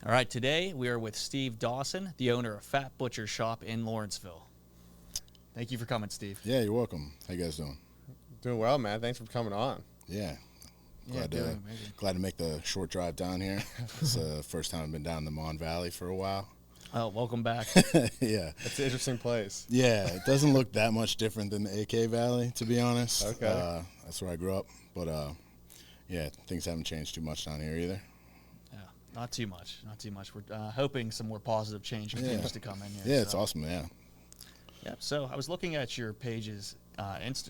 All right, today we are with Steve Dawson, the owner of Fat Butcher Shop in Lawrenceville. Thank you for coming, Steve. Yeah, you're welcome. How you guys doing? Doing well, man. Thanks for coming on. Yeah. Doing amazing. Glad to make the short drive down here. It's the first time I've been down in the Mon Valley for a while. Oh, welcome back. Yeah. It's an interesting place. Yeah, it doesn't look that much different than the AK Valley, to be honest. Okay. That's where I grew up. But, yeah, things haven't changed too much down here either. Yeah, not too much. We're hoping some more positive change continues to come in here. Yeah, it's awesome, yeah. Yeah, so I was looking at your pages,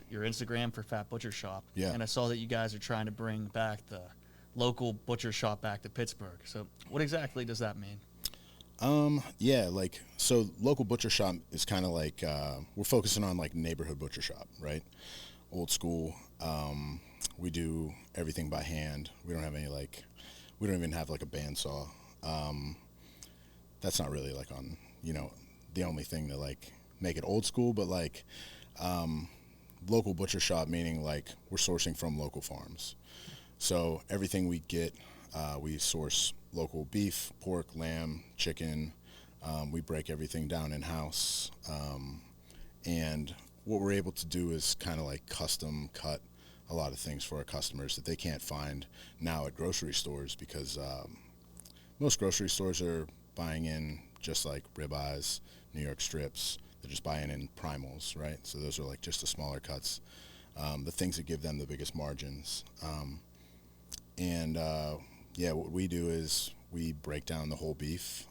your Instagram for Fat Butcher Shop, Yeah. and I saw that you guys are trying to bring back the local butcher shop back to Pittsburgh. So what exactly does that mean? Yeah, so local butcher shop is kind of like, we're focusing on like neighborhood butcher shop, right? Old school. We do everything by hand. We don't have we don't even have like a bandsaw. That's not really like on, the only thing to like make it old school, but like, local butcher shop, meaning like we're sourcing from local farms. So everything we get, we source local beef, pork, lamb, chicken. We break everything down in-house. And what we're able to do is kind of like custom cut a lot of things for our customers that they can't find now at grocery stores because most grocery stores are buying in just like ribeyes, New York strips. They're just buying in primals, right? So those are like just the smaller cuts, the things that give them the biggest margins. Yeah, what we do is we break down the whole beef,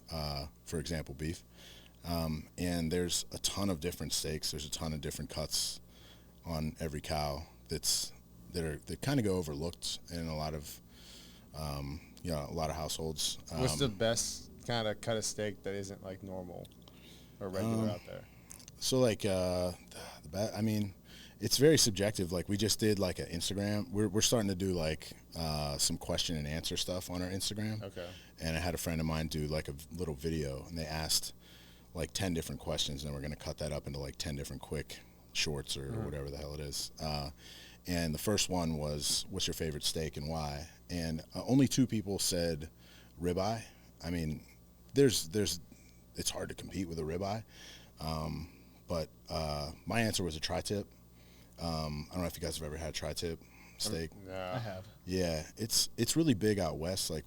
for example, beef. And there's a ton of different steaks. There's a ton of different cuts on every cow that kind of go overlooked in a lot of households. What's the best kind of cut of steak that isn't like normal or regular out there? So like it's very subjective. Like we just did like an Instagram. We're starting to do like some question and answer stuff on our Instagram. Okay. And I had a friend of mine do like a little video, and they asked like 10 different questions, and we're going to cut that up into like 10 different quick shorts or whatever the hell it is. And the first one was, what's your favorite steak and why? And only 2 people said ribeye. I mean, it's hard to compete with a ribeye. But my answer was a tri-tip. I don't know if you guys have ever had tri-tip steak. No. I have. Yeah, it's really big out west, like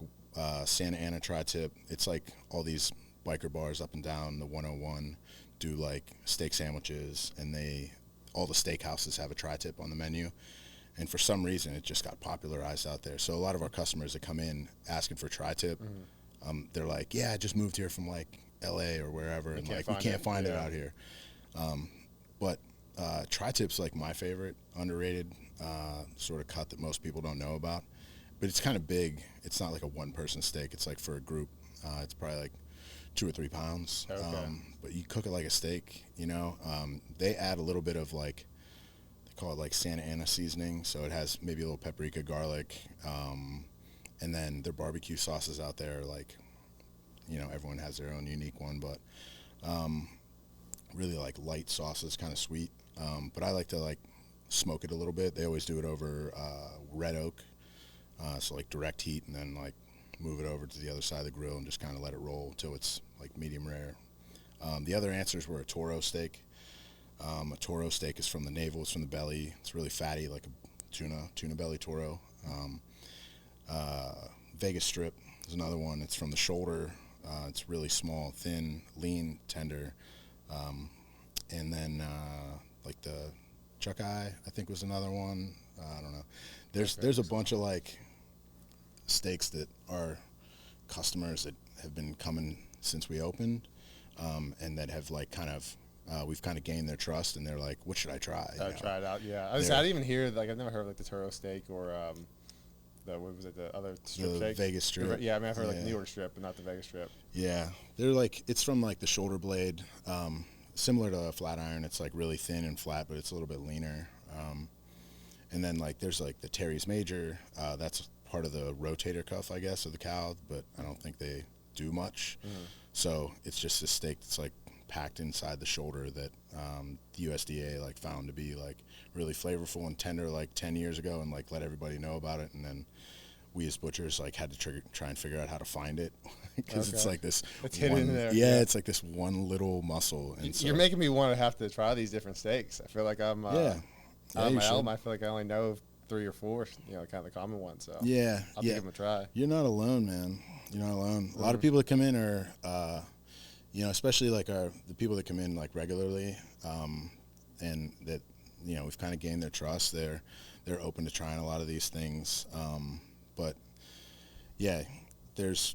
Santa Ana tri-tip. It's like all these biker bars up and down the 101 do like steak sandwiches, and all the steakhouses have a tri-tip on the menu. And for some reason, it just got popularized out there. So a lot of our customers that come in asking for tri-tip, they're like, yeah, I just moved here from like LA or wherever, and like we can't find it out here. But tri-tip's like my favorite underrated sort of cut that most people don't know about. But it's kind of big. It's not like a one-person steak. It's like for a group. It's probably like 2 or 3 pounds. Okay. But you cook it like a steak, They add a little bit of like, they call it like Santa Ana seasoning. So it has maybe a little paprika, garlic, and then their barbecue sauces out there. Like, everyone has their own unique one, but really like light sauces, kind of sweet. But I like to like smoke it a little bit. They always do it over red oak, so like direct heat, and then like move it over to the other side of the grill and just kind of let it roll until it's like medium rare. The other answers were a toro steak. A toro steak is from the navel, it's from the belly. It's really fatty, like a tuna belly toro. Vegas strip is another one. It's from the shoulder. It's really small, thin, lean, tender. And then like the chuck eye, I think, was another one. I don't know. There's a bunch of like steaks that are customers that have been coming since we opened, and that have like we've kind of gained their trust, and they're like, what should I try? Try it out, yeah. I didn't even hear, like, I've never heard of like the toro steak or what was it, the other strip The steak? Vegas strip. Yeah, I mean, I've heard like New York strip, but not the Vegas strip. Yeah, they're like, it's from like the shoulder blade, similar to a flat iron. It's like really thin and flat, but it's a little bit leaner. And then like there's like the Terry's Major. That's part of the rotator cuff, I guess, of the cow, but I don't think they do much. So it's just a steak that's like packed inside the shoulder that the USDA like found to be like really flavorful and tender like 10 years ago, and like let everybody know about it. And then we as butchers like had to try and figure out how to find it, because it's like this. It's hidden in there. Yeah, it's like this one little muscle. And you're making me want to have to try these different steaks. I feel like I'm out of my element. I feel like I only know 3 or 4, kind of the common ones. So yeah, I'll give them a try. You're not alone, man. You're not alone. A lot of people that come in are, especially like the people that come in like regularly, and that we've kind of gained their trust. They're open to trying a lot of these things, but yeah,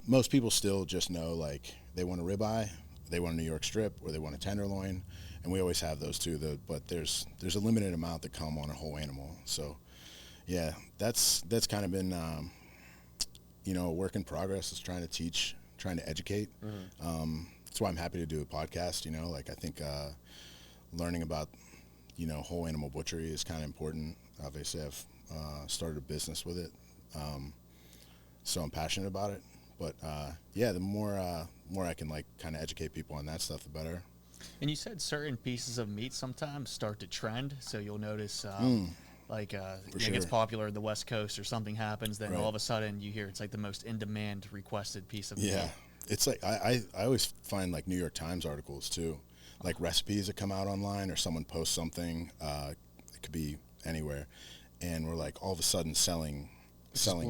most people still just know like they want a ribeye, they want a New York strip, or they want a tenderloin, and we always have those too. But there's a limited amount that come on a whole animal. So yeah, that's kind of been a work in progress. Is trying to teach, trying to educate. That's why I'm happy to do a podcast. Like I think learning about whole animal butchery is kind of important. Obviously, I've started a business with it, so I'm passionate about it. But the more I can like kind of educate people on that stuff, the better. And you said certain pieces of meat sometimes start to trend, so you'll notice it gets popular in the West Coast or something happens, then all of a sudden you hear it's like the most in-demand requested piece of meat. Yeah, it's like I always find like New York Times articles too, like recipes that come out online or someone posts something, it could be anywhere, and we're like all of a sudden selling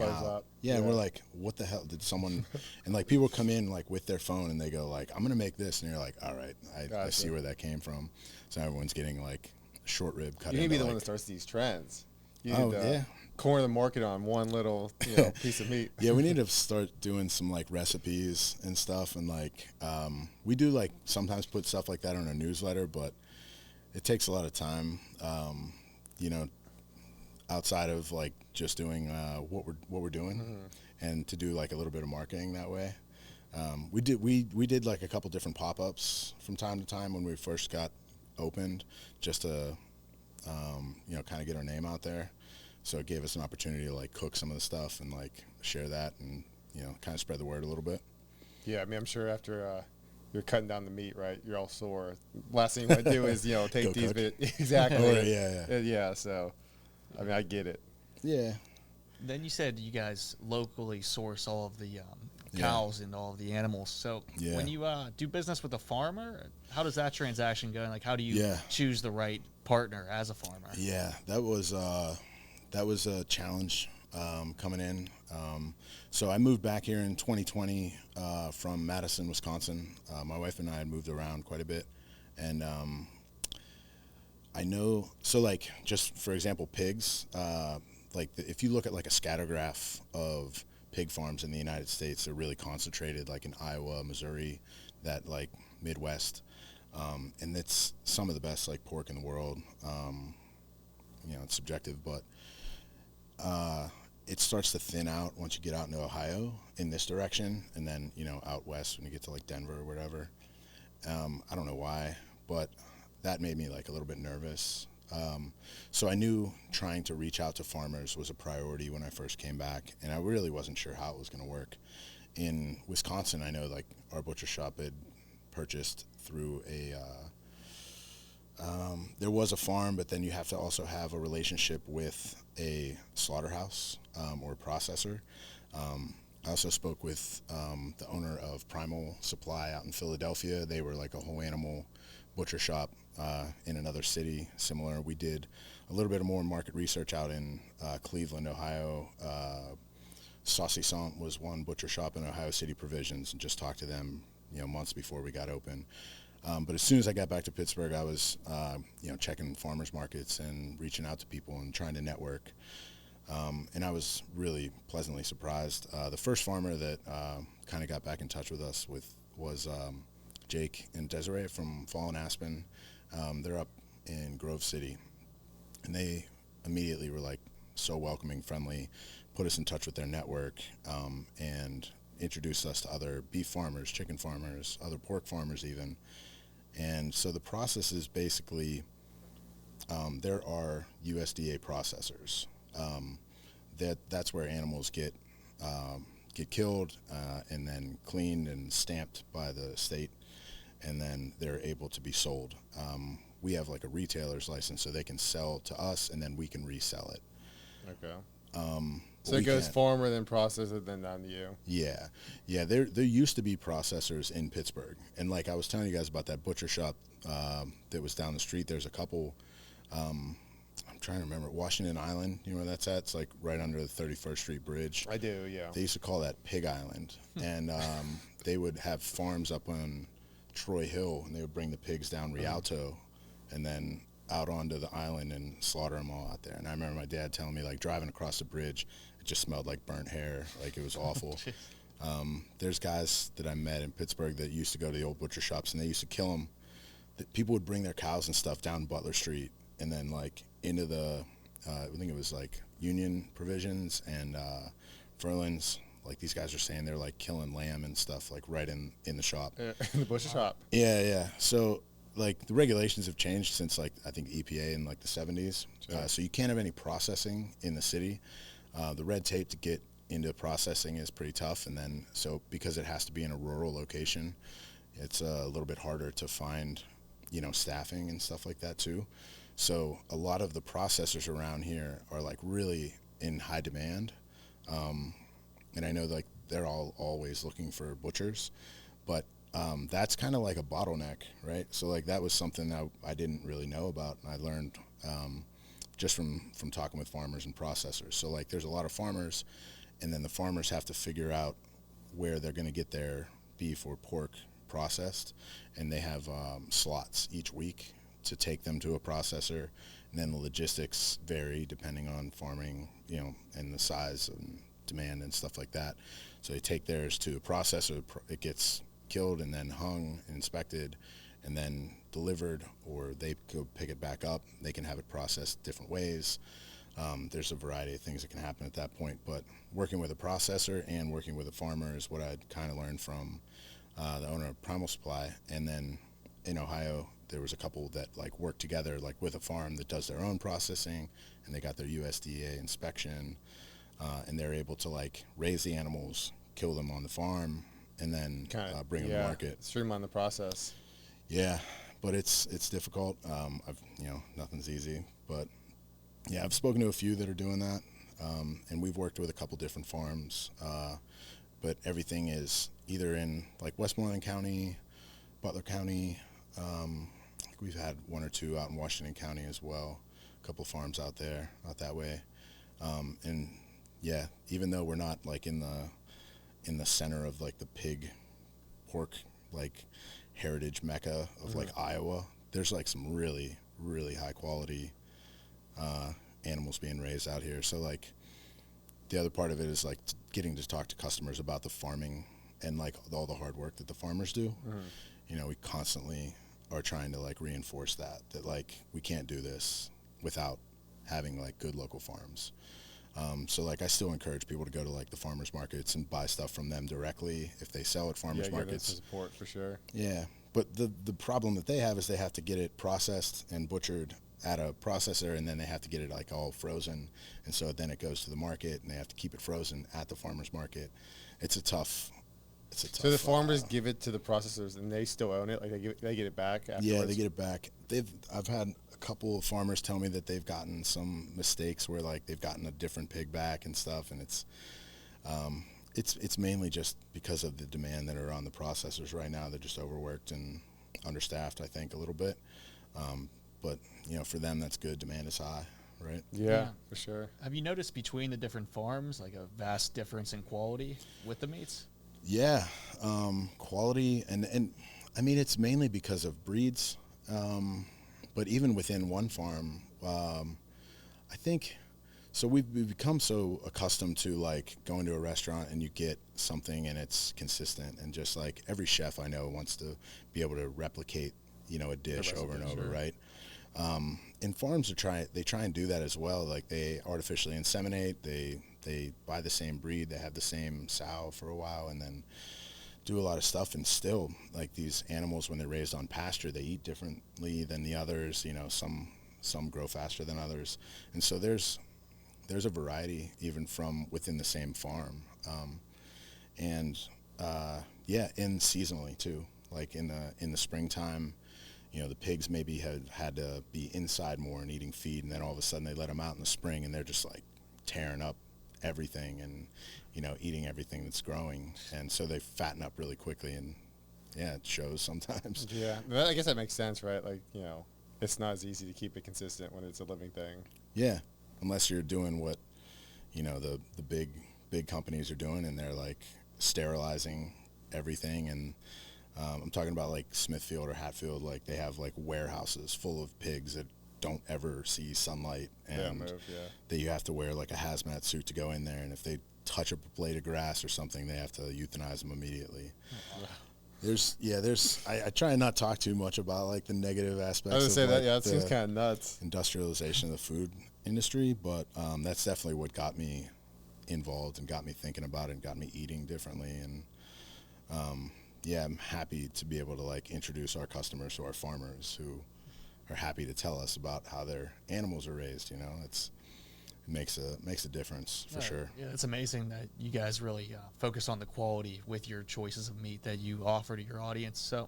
out. Yeah, and we're like, what the hell did someone? And like people come in like with their phone and they go like, I'm gonna make this, and you're like, all right, I see where that came from. So everyone's getting like short rib cut. You need to be the one that starts these trends. You need yeah. Corner the market on one little piece of meat. Yeah, we need to start doing some like recipes and stuff, and like we do like sometimes put stuff like that on our newsletter, but it takes a lot of time, outside of like just doing what we're doing, and to do like a little bit of marketing that way. We did like a couple different pop-ups from time to time when we first got opened, just to kind of get our name out there. So it gave us an opportunity to like cook some of the stuff and like share that and kind of spread the word a little bit. Yeah, I mean, I'm sure after you're cutting down the meat, right? You're all sore. Last thing you want to do is take these exactly. Oh, yeah. So, I mean, I get it. Yeah. Then you said you guys locally source all of the cows and all of the animals. So when you do business with a farmer, how does that transaction go? And like, how do you choose the right partner as a farmer? Yeah, that was a challenge coming in. So I moved back here in 2020 from Madison, Wisconsin. My wife and I had moved around quite a bit, and I know. So like, just for example, pigs. If you look at like a scattergraph of pig farms in the United States, they're really concentrated, like in Iowa, Missouri, that like Midwest, and it's some of the best like pork in the world. It's subjective, but it starts to thin out once you get out into Ohio in this direction, and then out west when you get to like Denver or whatever. I don't know why, but that made me like a little bit nervous. So I knew trying to reach out to farmers was a priority when I first came back, and I really wasn't sure how it was going to work. In Wisconsin, I know like our butcher shop had purchased through there was a farm, but then you have to also have a relationship with a slaughterhouse or a processor. I also spoke with the owner of Primal Supply out in Philadelphia. They were like a whole animal butcher shop in another city similar. We did a little bit more market research out in Cleveland, Ohio. Saucy Sant was one butcher shop in Ohio City Provisions, and just talked to them months before we got open. But as soon as I got back to Pittsburgh, I was checking farmers markets and reaching out to people and trying to network. And I was really pleasantly surprised. The first farmer that kind of got back in touch with us was Jake and Desiree from Fallen Aspen. They're up in Grove City, and they immediately were like so welcoming, friendly, put us in touch with their network, and introduced us to other beef farmers, chicken farmers, other pork farmers even. And so the process is basically there are USDA processors. That's where animals get killed and then cleaned and stamped by the state, and then they're able to be sold. We have like a retailer's license, so they can sell to us, and then we can resell it. Okay. So it goes farmer, then processor, then down to you. Yeah. Yeah, there used to be processors in Pittsburgh. And like I was telling you guys about that butcher shop that was down the street, there's a couple, I'm trying to remember, Washington Island, you know where that's at? It's like right under the 31st Street Bridge. I do, yeah. They used to call that Pig Island. And they would have farms up on Troy Hill, and they would bring the pigs down Rialto and then out onto the island and slaughter them all out there. And I remember my dad telling me, like, driving across the bridge, it just smelled like burnt hair. Like, it was awful. There's guys that I met in Pittsburgh that used to go to the old butcher shops, and they used to kill them. People would bring their cows and stuff down Butler Street and then, like, into the, I think it was, like, Union Provisions and Furlan's. Like, these guys are saying they're, like, killing lamb and stuff, like, right in the shop. In the butcher shop. Yeah. So, like, the regulations have changed since, like, I think EPA in, like, the 70s. Sure. So you can't have any processing in the city. The red tape to get into processing is pretty tough. And then, so because it has to be in a rural location, it's a little bit harder to find, you know, staffing and stuff like that, too. So a lot of the processors around here are, like, really in high demand. And I know, like, they're all always looking for butchers, but that's kind of like a bottleneck, right? So, like, that was something that I didn't really know about, and I learned just from talking with farmers and processors. So, like, there's a lot of farmers, and then the farmers have to figure out where they're going to get their beef or pork processed, and they have slots each week to take them to a processor, and then the logistics vary depending on farming, you know, and the size and demand and stuff like that. So they take theirs to a processor, it gets killed and then hung and inspected and then delivered, or they go pick it back up. They can have it processed different ways. There's a variety of things that can happen at that point, but working with a processor and working with a farmer is what I'd kind of learned from the owner of Primal Supply. And then in Ohio, there was a couple that, like, work together, like, with a farm that does their own processing, and they got their USDA inspection. And they're able to, like, raise the animals, kill them on the farm, and then bring them to market. Streamline the process. Yeah, but it's difficult. Nothing's easy. But, yeah, I've spoken to a few that are doing that, and we've worked with a couple different farms. But everything is either in, like, Westmoreland County, Butler County. I think we've had one or two out in Washington County as well, a couple farms out there, out that way. And yeah, even though we're not, like, in the center of, like, the pig pork, like, heritage mecca of like Iowa, there's, like, some really, really high quality animals being raised out here. So, like, the other part of it is, like, getting to talk to customers about the farming and, like, all the hard work that the farmers do. You know, we constantly are trying to, like, reinforce that like, we can't do this without having, like, good local farms. So, like, I still encourage people to go to, like, the farmers markets and buy stuff from them directly if they sell at farmers markets. Some support for sure. Yeah, but the problem that they have is they have to get it processed and butchered at a processor, and then they have to get it, like, all frozen, and so then it goes to the market, and they have to keep it frozen at the farmers market. It's a tough. So the farmers give it to the processors, and they still own it. Like, they get it back afterwards? Yeah, they get it back. I've had a couple of farmers tell me that they've gotten some mistakes where, like, they've gotten a different pig back and stuff, and it's mainly just because of the demand that are on the processors right now. They're just overworked and understaffed, I think, a little bit. But, you know, for them, that's good. Demand is high, right? Yeah, for sure. Have you noticed between the different farms, like, a vast difference in quality with the meats? Yeah, quality, and I mean, it's mainly because of breeds, but even within one farm, I think, so we've become so accustomed to, like, going to a restaurant and you get something and it's consistent, and just, like, every chef I know wants to be able to replicate, you know, a dish over and over, right? And farms try and do that as well. Like, they artificially inseminate, they buy the same breed, they have the same sow for a while, and then do a lot of stuff. And still, like, these animals, when they're raised on pasture, they eat differently than the others. You know, some grow faster than others, and so there's a variety even from within the same farm, and seasonally too. Like, in the springtime, you know, the pigs maybe had to be inside more and eating feed, and then all of a sudden they let them out in the spring, and they're just, like, tearing up everything and, eating everything that's growing. And so they fatten up really quickly, and yeah, it shows sometimes. Yeah, I guess that makes sense, right? Like, it's not as easy to keep it consistent when it's a living thing. Yeah, unless you're doing what, the big companies are doing, and they're like sterilizing everything. And I'm talking about like Smithfield or Hatfield, like they have like warehouses full of pigs that don't ever see sunlight, and that you have to wear like a hazmat suit to go in there, and if they touch a blade of grass or something, they have to euthanize them immediately. I try and not talk too much about like the negative aspects. I was gonna say that, it seems kind of nuts. Industrialization of the food industry, but that's definitely what got me involved and got me thinking about it and got me eating differently. And I'm happy to be able to like introduce our customers to our farmers who are happy to tell us about how their animals are raised. It makes a difference for sure. Yeah, it's amazing that you guys really focus on the quality with your choices of meat that you offer to your audience. So,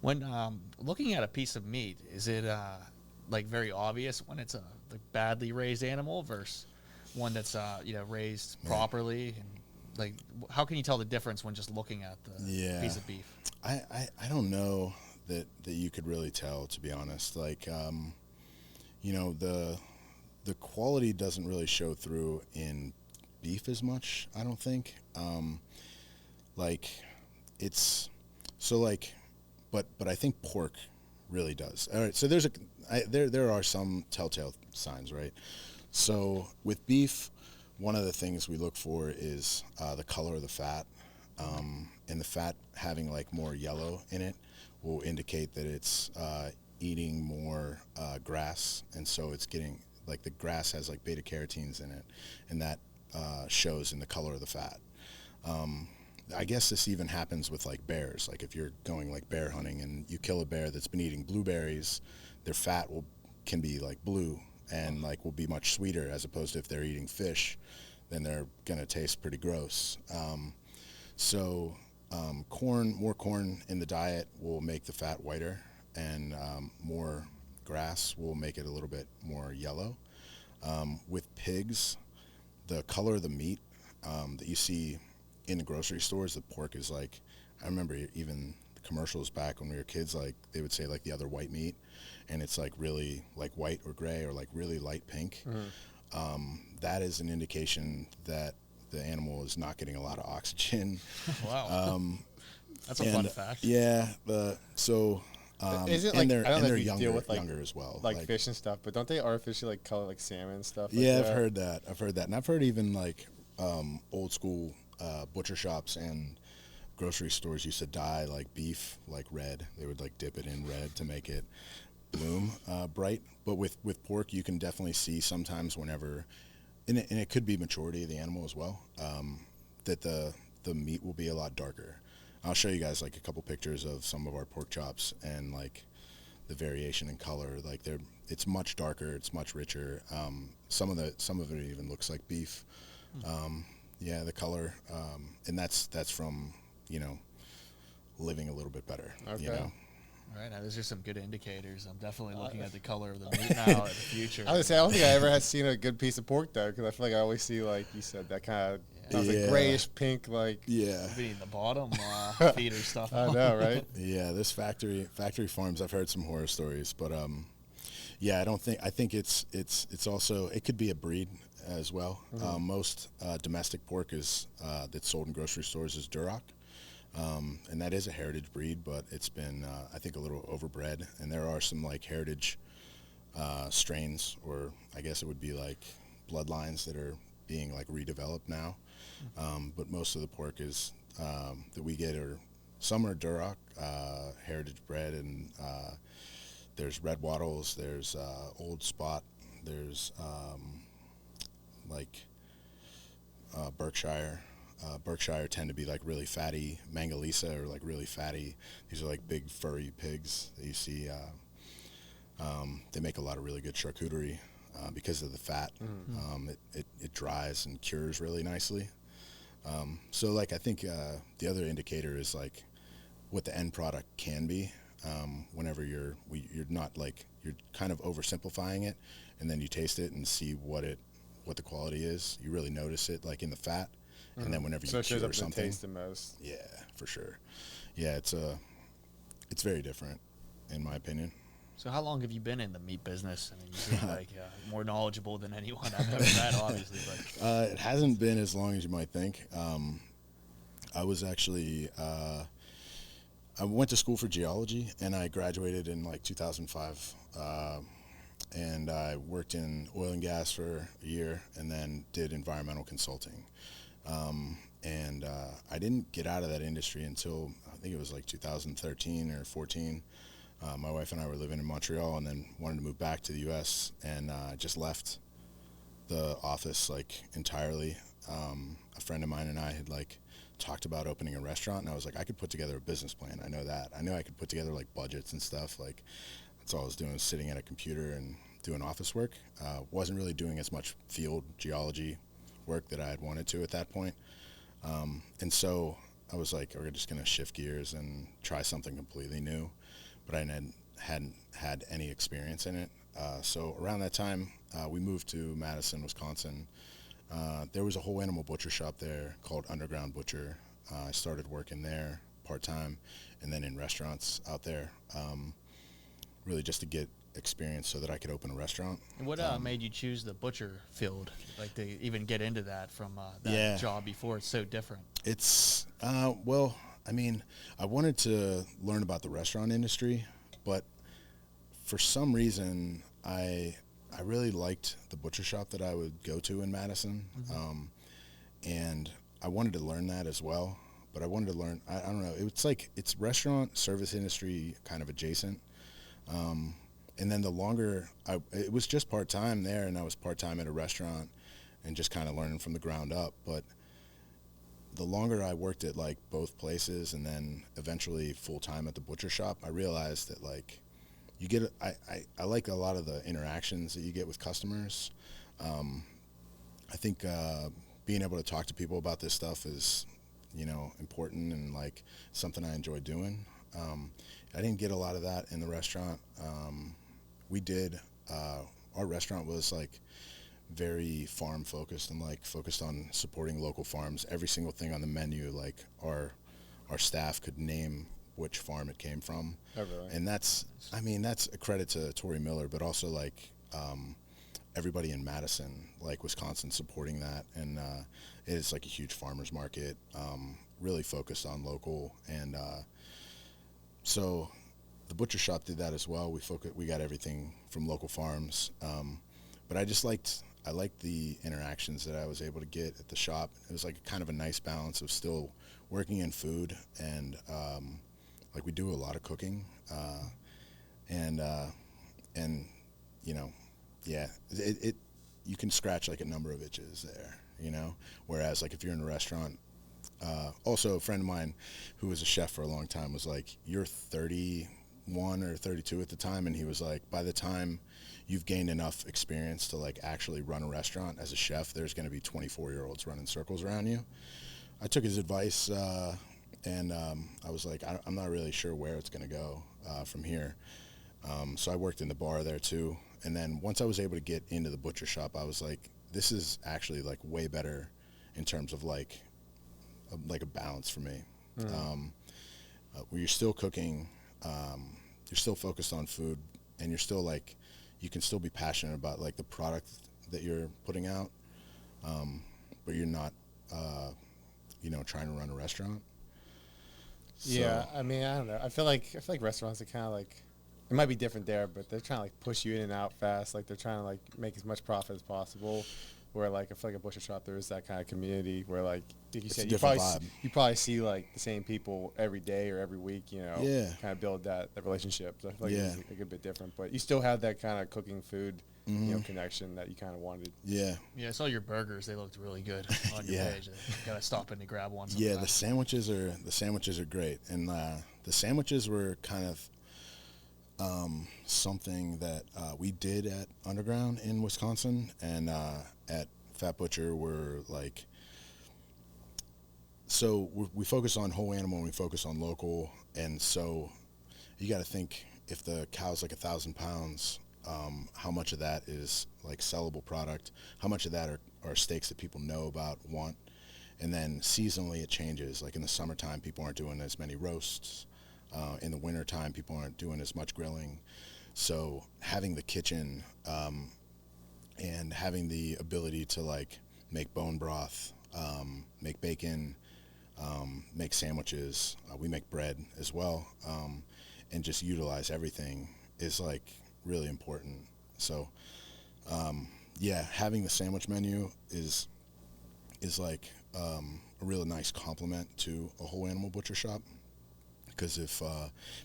when looking at a piece of meat, is it like very obvious when it's a badly raised animal versus one that's raised properly? And like, how can you tell the difference when just looking at the piece of beef? I don't know that you could really tell, to be honest. Like, the quality doesn't really show through in beef as much, I don't think. But I think pork really does. All right, so there are some telltale signs, right? So with beef, one of the things we look for is the color of the fat, and the fat having like more yellow in it will indicate that it's eating more grass, and so it's getting like the grass has like beta carotenes in it, and that shows in the color of the fat. I guess this even happens with like bears. Like if you're going like bear hunting and you kill a bear that's been eating blueberries, their fat can be like blue and like will be much sweeter, as opposed to if they're eating fish, then they're gonna taste pretty gross. More corn in the diet will make the fat whiter, and more grass will make it a little bit more yellow. With pigs, the color of the meat that you see in the grocery stores, the pork is like, I remember even the commercials back when we were kids, like they would say like the other white meat, and it's like really like white or gray or like really light pink. That is an indication that the animal is not getting a lot of oxygen. Wow. That's a fun fact. Yeah, Isn't and like, I don't know they're if you deal with like, younger as well, like fish and stuff, but don't they artificially like color like salmon and stuff? Yeah, like I've heard that, and I've heard even like old school butcher shops and grocery stores used to dye like beef like red. They would like dip it in red to make it bloom bright. But with pork, you can definitely see sometimes whenever, and it could be maturity of the animal as well, that the meat will be a lot darker. I'll show you guys like a couple pictures of some of our pork chops and like the variation in color. Like it's much darker, it's much richer. Some of it even looks like beef. The color, and that's from living a little bit better. Okay. All right, now those are some good indicators. I'm definitely looking at the color of the meat now in the future. I was say I don't think I ever had seen a good piece of pork though, because I feel like I always see, like you said, that kind of like grayish pink, like being the bottom feeder stuff. I know, right? Yeah, this factory farms. I've heard some horror stories, but I think it's also, it could be a breed as well. Most domestic pork is that's sold in grocery stores is Duroc. And that is a heritage breed, but it's been, I think, a little overbred. And there are some like heritage strains, or I guess it would be like bloodlines that are being like redeveloped now. But most of the pork is that we get some are Duroc, heritage bred, and there's red wattles, there's old spot, there's Berkshire. Berkshire tend to be like really fatty. Mangalitsa are like really fatty. These are like big furry pigs that you see. They make a lot of really good charcuterie because of the fat. It dries and cures really nicely. So like I think the other indicator is like what the end product can be. Whenever you're not like, you're kind of oversimplifying it, and then you taste it and see what it what the quality is. You really notice it like in the fat, and then whenever you cure something, taste the most. Yeah, for sure. Yeah, it's very different, in my opinion. So how long have you been in the meat business? I mean, you seem like more knowledgeable than anyone I've ever met, obviously. But it hasn't been as long as you might think. I was actually I went to school for geology, and I graduated in like 2005. And I worked in oil and gas for a year, and then did environmental consulting. And I didn't get out of that industry until I think it was like 2013 or 14. My wife and I were living in Montreal, and then wanted to move back to the U.S. and just left the office like entirely. A friend of mine and I had like talked about opening a restaurant, and I was like, I could put together a business plan. I know that. I know I could put together like budgets and stuff. Like that's all I was doing, was sitting at a computer and doing office work. Wasn't really doing as much field geology work that I had wanted to at that point. And so I was like, we're just going to shift gears and try something completely new. But I hadn't had any experience in it. So around that time, we moved to Madison, Wisconsin. There was a whole animal butcher shop there called Underground Butcher. I started working there part-time, and then in restaurants out there, really just to get experience so that I could open a restaurant. And what made you choose the butcher field, like to even get into that from that job before? It's so different. It's, well, I mean, I wanted to learn about the restaurant industry, but for some reason, I really liked the butcher shop that I would go to in Madison, and I wanted to learn that as well. But I wanted to learn, I don't know, it's restaurant service industry kind of adjacent. And then the longer, it was just part-time there, and I was part-time at a restaurant and just kind of learning from the ground up. But the longer I worked at like both places and then eventually full-time at the butcher shop, I realized that like you get, I like a lot of the interactions that you get with customers. I think being able to talk to people about this stuff is, important and like something I enjoy doing. I didn't get a lot of that in the restaurant. We did, our restaurant was like very farm focused and like focused on supporting local farms. Every single thing on the menu, like our staff could name which farm it came from. Oh, really? And that's a credit to Tori Miller, but also like everybody in Madison, like Wisconsin, supporting that. And it is like a huge farmers market, really focused on local. And so the butcher shop did that as well. We got everything from local farms. But I liked the interactions that I was able to get at the shop. It was like kind of a nice balance of still working in food and like we do a lot of cooking, and you can scratch like a number of itches there, whereas like if you're in a restaurant, also a friend of mine who was a chef for a long time was like, you're 31 or 32 at the time, and he was like, by the time you've gained enough experience to like actually run a restaurant as a chef, there's going to be 24-year-olds running circles around you. I took his advice, and I was like, I'm not really sure where it's going to go from here. So I worked in the bar there too. And then once I was able to get into the butcher shop, I was like, this is actually like way better in terms of like a balance for me. Where you're still cooking, you're still focused on food, and you're still like, you can still be passionate about like the product that you're putting out, but you're not, trying to run a restaurant. So. Yeah, I mean, I don't know. I feel like restaurants are kind of like, it might be different there, but they're trying to like push you in and out fast. Like they're trying to like make as much profit as possible. Where like I feel like a butcher shop, there is that kind of community where like you said, you probably see like the same people every day or every week. Yeah. Kind of build that relationship. So I feel like it's a good bit different, but you still have that kind of cooking food. Connection that you kind of wanted. Yeah. Yeah, I saw your burgers. They looked really good on your page. Got to stop in to grab one. Yeah, the sandwiches are great, and the sandwiches were kind of something that we did at Underground in Wisconsin, and at Fat Butcher we're like, so we focus on whole animal and we focus on local, and so you got to think if the cow's like 1,000 pounds. how much of that is like sellable product, how much of that are steaks that people know about, want, and then seasonally it changes. Like in the summertime, people aren't doing as many roasts. In the wintertime, people aren't doing as much grilling. So having the kitchen and having the ability to like make bone broth, make bacon, make sandwiches, we make bread as well, and just utilize everything is like really important. So yeah, having the sandwich menu is like a really nice complement to a whole animal butcher shop, because if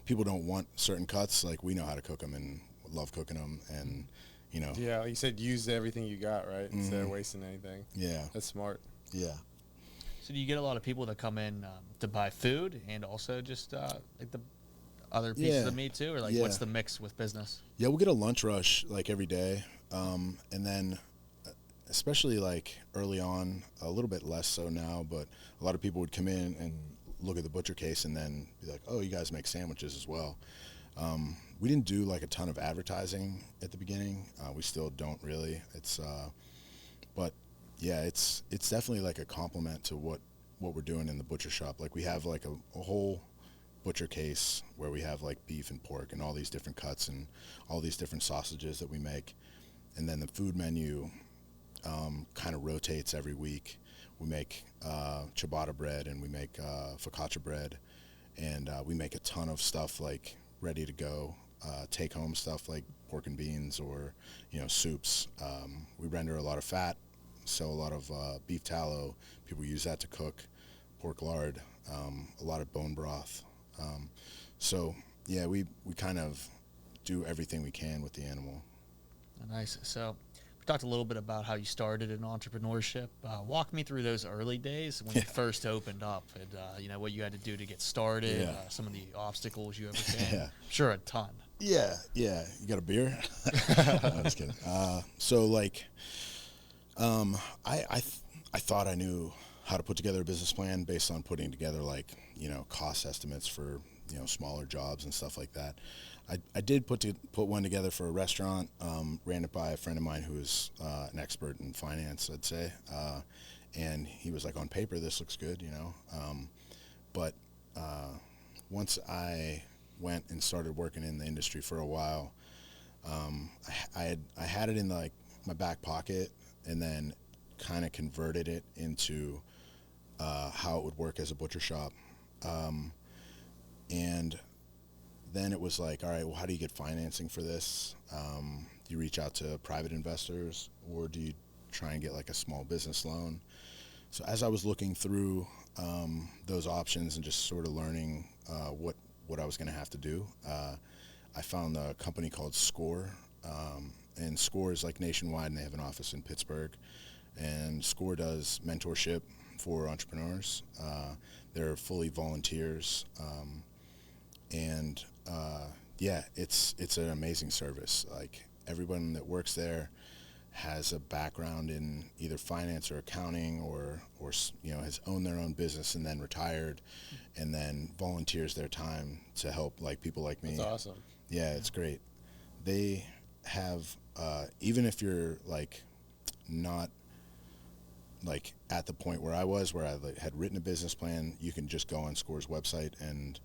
people don't want certain cuts, like we know how to cook them and love cooking them, and you know. Yeah, like you said, use everything you got, right? Instead of wasting anything. Yeah. That's smart. Yeah. So do you get a lot of people that come in to buy food and also just like the other pieces of meat too, or like what's the mix with business? Yeah, we'll get a lunch rush like every day, and then especially like early on, a little bit less so now, but a lot of people would come in and look at the butcher case and then be like, oh, you guys make sandwiches as well. We didn't do like a ton of advertising at the beginning. We still don't really. It's but yeah, it's definitely like a compliment to what we're doing in the butcher shop. Like we have like a whole butcher case where we have like beef and pork and all these different cuts and all these different sausages that we make. And then the food menu kind of rotates every week. We make ciabatta bread and we make focaccia bread, and we make a ton of stuff like ready to go, take home stuff like pork and beans or, you know, soups. We render a lot of fat, sell a lot of beef tallow. People use that to cook pork lard, a lot of bone broth. So yeah, we kind of do everything we can with the animal. Nice. So we talked a little bit about how you started in entrepreneurship. Walk me through those early days when you first opened up, and you know what you had to do to get started. Some of the obstacles you overcame. I'm sure a ton. Yeah. You got a beer? No, I'm just kidding. So like, I thought I knew how to put together a business plan based on putting together like, you know, cost estimates for, you know, smaller jobs and stuff like that. I did put one together for a restaurant, ran it by a friend of mine who is an expert in finance, I'd say, and he was like, on paper, this looks good, you know. But once I went and started working in the industry for a while, I had it in like my back pocket, and then kind of converted it into how it would work as a butcher shop. And then it was like, all right, well, how do you get financing for this? Do you reach out to private investors, or do you try and get like a small business loan? So as I was looking through those options and just sort of learning what I was going to have to do, I found a company called Score, and Score is like nationwide, and they have an office in Pittsburgh. And Score does mentorship for entrepreneurs. They're fully volunteers, and yeah, it's an amazing service. Like everyone that works there has a background in either finance or accounting, or you know, has owned their own business and then retired, and then volunteers their time to help like people like me. That's awesome. Yeah, it's great. They have even if you're like not like at the point where I was, where I had written a business plan, you can just go on Score's website and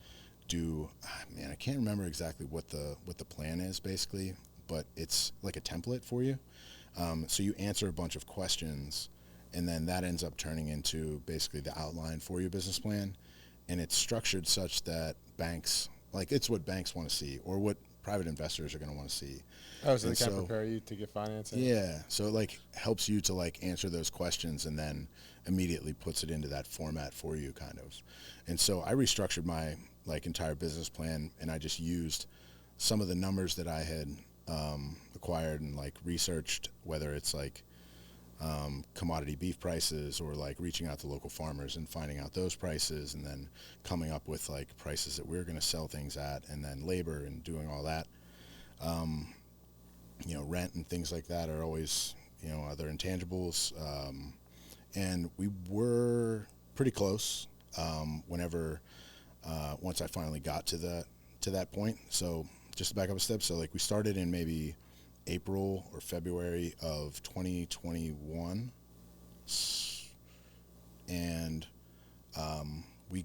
do, man, I can't remember exactly what the plan is basically, but it's like a template for you. So you answer a bunch of questions, and then that ends up turning into basically the outline for your business plan. And it's structured such that banks, like it's what banks want to see, or what private investors are going to want to see. Oh, so they can prepare you to get financing? Yeah. So it like helps you to like answer those questions, and then immediately puts it into that format for you kind of. And so I restructured my like entire business plan, and I just used some of the numbers that I had acquired and like researched, whether it's like commodity beef prices, or like reaching out to local farmers and finding out those prices, and then coming up with like prices that we're going to sell things at, and then labor and doing all that. You know, rent and things like that are always, you know, other intangibles. And we were pretty close whenever once I finally got to that point. So just to back up a step, so like we started in maybe April or February of 2021, and we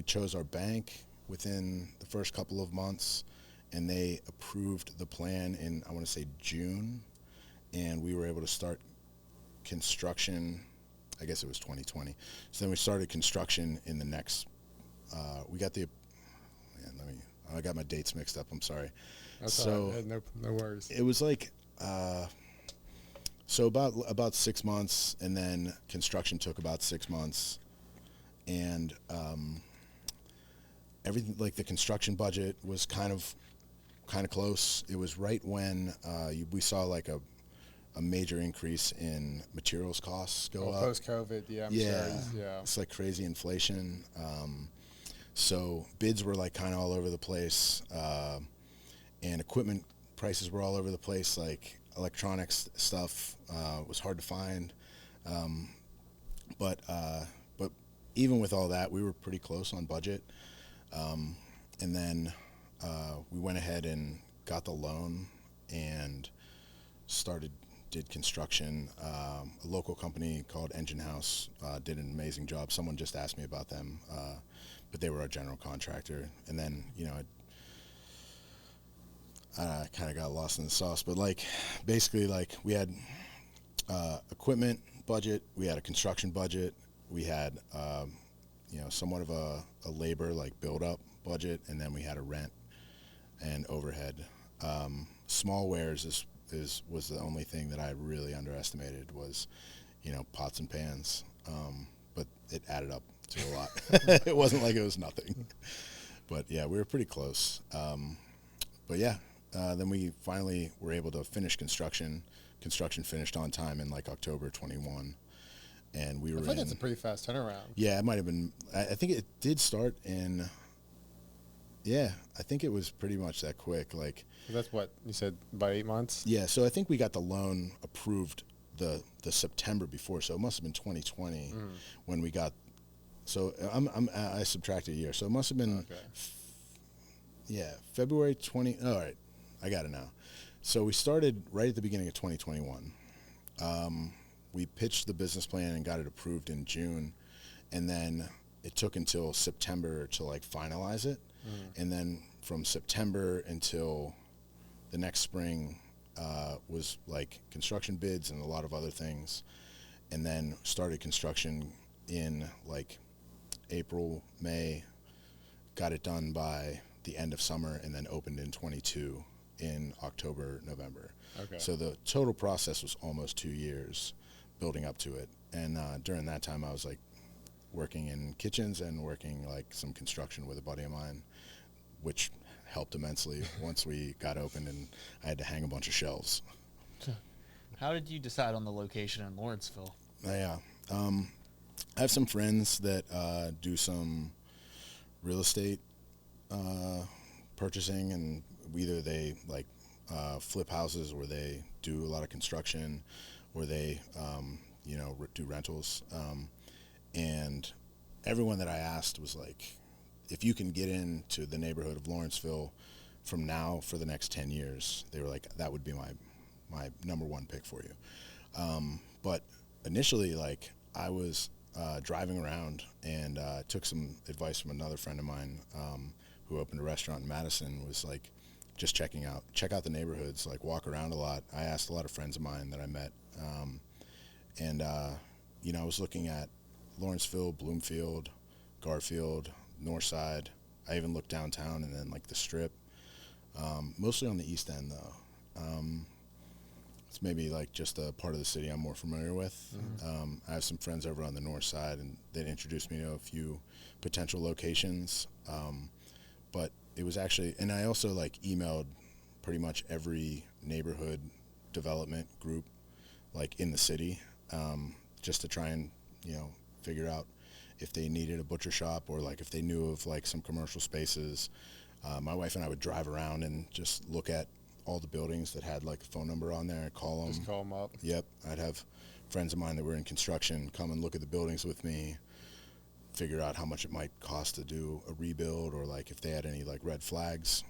chose our bank within the first couple of months, and they approved the plan in, I want to say, June, and we were able to start construction. I guess it was 2020. So then we started construction in the next. I got my dates mixed up. I'm sorry. That's all right. No worries. It was like so about 6 months, and then construction took about 6 months, and everything, like the construction budget was kind of close. It was right when we saw like a major increase in materials costs go up. Post-COVID, yeah, I'm sure. Yeah. It's like crazy inflation. So bids were like kind of all over the place, and equipment prices were all over the place. Like electronics stuff was hard to find, but even with all that, we were pretty close on budget. And then we went ahead and got the loan and did construction. A local company called Engine House did an amazing job. Someone just asked me about them, but they were our general contractor. And then, I kind of got lost in the sauce, but like basically like we had equipment budget, we had a construction budget, we had somewhat of a labor like build up budget, and then we had a rent and overhead. Small wares was the only thing that I really underestimated was, pots and pans. But it added up to a lot. It wasn't like it was nothing. But yeah, we were pretty close. But yeah, then we finally were able to finish construction. Construction finished on time in like October 21. And we were I think that's a pretty fast turnaround. Yeah, it might have been. I think it did start in. Yeah, I think it was pretty much that quick. Like that's what you said, about 8 months. Yeah, so I think we got the loan approved the September before, so it must have been 2020 when we got. So I subtracted a year, so it must have been. Okay. February 20. All right, I got it now. So we started right at the beginning of 2021. We pitched the business plan and got it approved in June, and then it took until September to like finalize it, and then from September until the next spring was like construction bids and a lot of other things, and then started construction in like April, May, got it done by the end of summer, and then opened in 22 in October, November. Okay. So the total process was almost 2 years building up to it. And during that time, I was like working in kitchens and working like some construction with a buddy of mine, which helped immensely once we got open and I had to hang a bunch of shelves. How did you decide on the location in Lawrenceville? I have some friends that do some real estate purchasing, and either they like flip houses, or they do a lot of construction, or they do rentals. And everyone that I asked was like, if you can get into the neighborhood of Lawrenceville from now for the next 10 years, they were like, that would be my number one pick for you. But initially, like, I was driving around and took some advice from another friend of mine who opened a restaurant in Madison. Was like, just check out the neighborhoods, like walk around a lot. I asked a lot of friends of mine that I met, and I was looking at Lawrenceville, Bloomfield, Garfield, Northside. I even looked downtown and then like the Strip, mostly on the East End though. It's maybe like just a part of the city I'm more familiar with. I have some friends over on the North Side, and they introduced me to a few potential locations. But it was actually, and I also like emailed pretty much every neighborhood development group like in the city, just to try and figure out if they needed a butcher shop, or like if they knew of like some commercial spaces. My wife and I would drive around and just look at all the buildings that had like a phone number on there, call them. Just call them up. Yep. I'd have friends of mine that were in construction come and look at the buildings with me, figure out how much it might cost to do a rebuild, or like if they had any like red flags.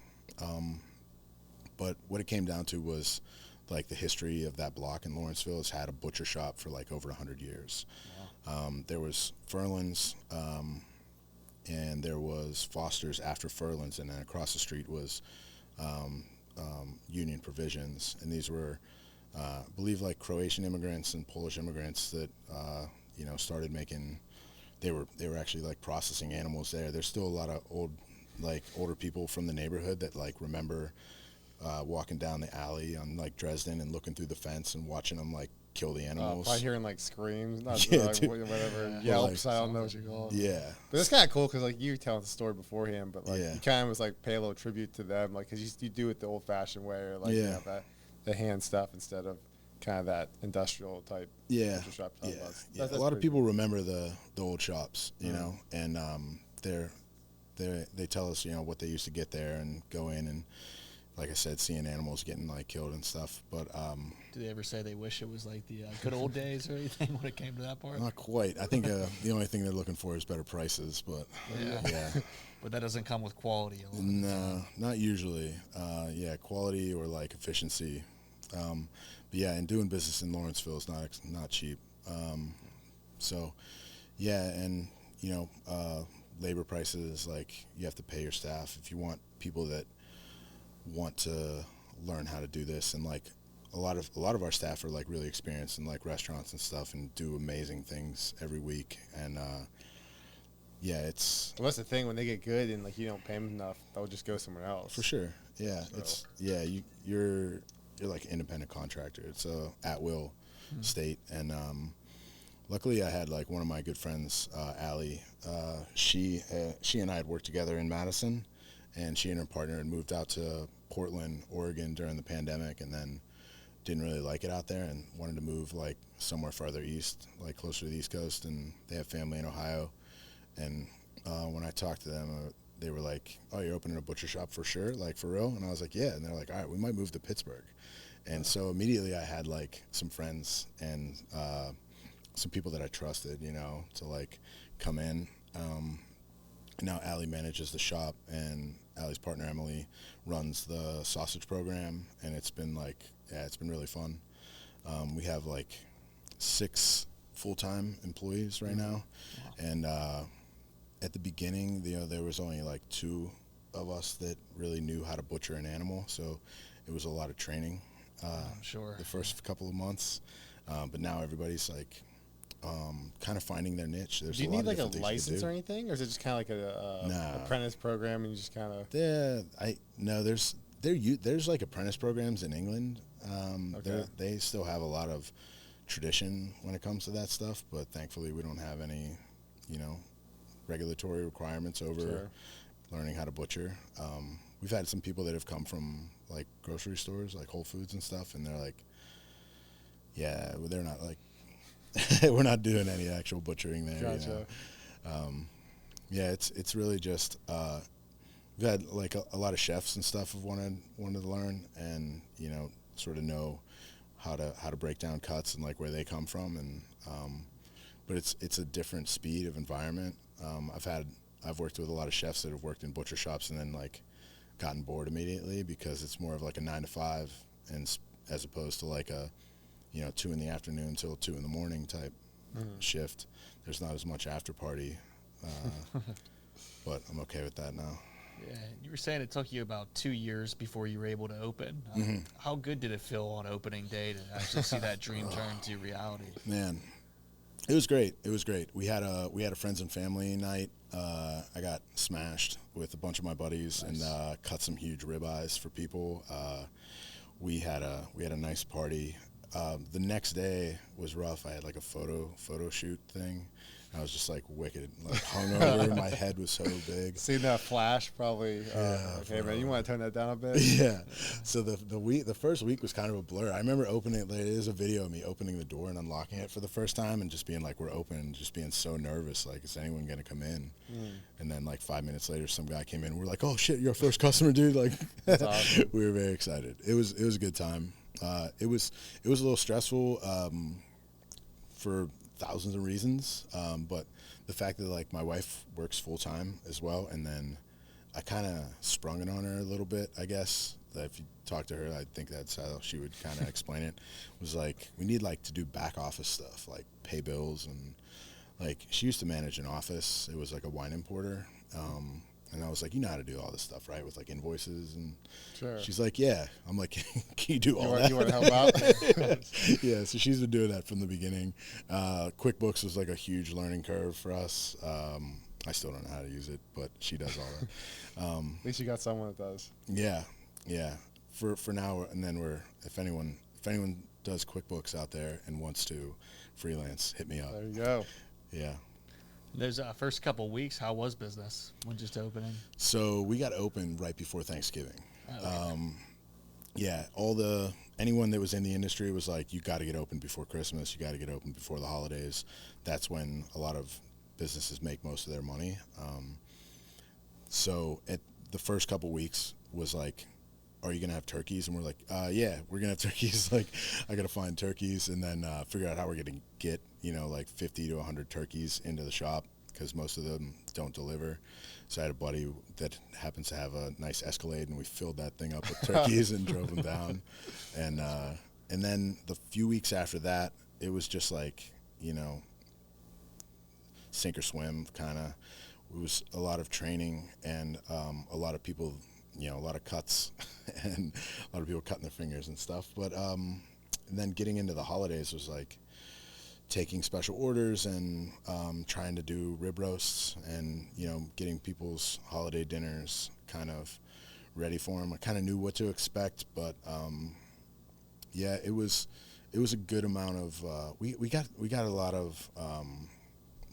But what it came down to was like the history of that block in Lawrenceville has had a butcher shop for like over 100 years. Wow. There was Furlan's, and there was Foster's after Furlan's, and then across the street was Union Provisions, and these were, I believe, like Croatian immigrants and Polish immigrants that started making. They were actually like processing animals there. There's still a lot of older people from the neighborhood that like remember walking down the alley on like Dresden and looking through the fence and watching them like kill the animals. Probably hearing like screams, not yeah, like, whatever, yelps. I don't know what you call it. Yeah, but it's kind of cool because like you were telling the story beforehand, but like yeah. you kind of was like pay a little tribute to them, like because you do it the old-fashioned way, or like you have that the hand stuff instead of kind of that industrial type. Butcher shop type. That's a lot of people remember the old shops, you know, and they tell us what they used to get there and go in and. Like I said, seeing animals getting like killed and stuff, but do they ever say they wish it was like the good old days or anything when it came to that part? Not quite. I think the only thing they're looking for is better prices, but yeah. But that doesn't come with quality. No, not usually. Quality or like efficiency. But yeah, and doing business in Lawrenceville is not cheap. And labor prices, like you have to pay your staff if you want people that want to learn how to do this, and like a lot of our staff are like really experienced in like restaurants and stuff and do amazing things every week, and it's that's the thing, when they get good and like you don't pay them enough, they'll just go somewhere else for sure. You're like an independent contractor. It's a at-will state, and luckily I had like one of my good friends, Allie, she and I had worked together in Madison, and she and her partner had moved out to Portland, Oregon during the pandemic, and then didn't really like it out there and wanted to move like somewhere farther east, like closer to the East Coast, and they have family in Ohio. And when I talked to them, they were like, "Oh, you're opening a butcher shop for sure, like for real?" And I was like, "Yeah." And they're like, "All right, we might move to Pittsburgh." And so immediately I had like some friends and some people that I trusted, to like come in. Now Allie manages the shop, and Allie's partner Emily runs the sausage program, and it's been really fun. We have like 6 full-time employees right now, and at the beginning, there was only like 2 of us that really knew how to butcher an animal, so it was a lot of training. I'm sure. The first couple of months, but now everybody's like. Kind of finding their niche. Do you need like a license or anything, or is it just kind of like a apprentice program and you just kind of? There's like apprentice programs in England. They still have a lot of tradition when it comes to that stuff, but thankfully we don't have any, regulatory requirements over learning how to butcher. We've had some people that have come from like grocery stores, like Whole Foods and stuff, and they're like, they're not like. We're not doing any actual butchering there. Gotcha. It's really just we've had like a lot of chefs and stuff have wanted to learn and sort of know how to break down cuts and like where they come from, and but it's a different speed of environment. I've worked with a lot of chefs that have worked in butcher shops and then like gotten bored immediately because it's more of like a 9 to 5 and as opposed to like a 2 in the afternoon till 2 in the morning type shift. There's not as much after party, but I'm okay with that now. Yeah, you were saying it took you about 2 years before you were able to open. How good did it feel on opening day to actually see that dream turn to reality? Man, it was great. We had a friends and family night. I got smashed with a bunch of my buddies and cut some huge ribeyes for people. We had a nice party. The next day was rough. I had like a photo shoot thing. I was just like wicked, like hungover. My head was so big. Seeing that flash, probably. Okay, man, you want to turn that down a bit? Yeah. So the first week was kind of a blur. I remember opening it. There's a video of me opening the door and unlocking it for the first time, and just being like, "We're open," and just being so nervous. Like, is anyone gonna come in? And then like 5 minutes later, some guy came in. We're like, "Oh shit, you're our first customer, dude!" Like, that's awesome. We were very excited. It was a good time. It was a little stressful for thousands of reasons, but the fact that like my wife works full time as well, and then I kind of sprung it on her a little bit, I guess. That if you talk to her, I think that's how she would kind of explain it. Was like, we need like to do back office stuff, like pay bills, and like she used to manage an office. It was like a wine importer. And I was like, you know how to do all this stuff, right? With like invoices and Sure. She's like, yeah. I'm like, can you do all that? You want to help out? Yeah, so she's been doing that from the beginning. QuickBooks was like a huge learning curve for us. I still don't know how to use it, but she does all that. At least you got someone that does. Yeah. For now, and then if anyone does QuickBooks out there and wants to freelance, hit me up. There you go. Yeah. Those first couple weeks, how was business when just opening? So we got open right before Thanksgiving. Oh, okay. Yeah, anyone that was in the industry was like, you got to get open before Christmas. You got to get open before the holidays. That's when a lot of businesses make most of their money. So at the first couple weeks was like, are you going to have turkeys? And we're like, yeah, we're going to have turkeys. Like, I got to find turkeys and then figure out how we're going to get, like 50 to 100 turkeys into the shop because most of them don't deliver. So I had a buddy that happens to have a nice Escalade, and we filled that thing up with turkeys and drove them down. And then the few weeks after that, it was just like, sink or swim kind of. It was a lot of training and a lot of people, a lot of cuts and a lot of people cutting their fingers and stuff. But and then getting into the holidays was like taking special orders and trying to do rib roasts and, getting people's holiday dinners kind of ready for them. I kind of knew what to expect, but yeah, it was a good amount of we got a lot of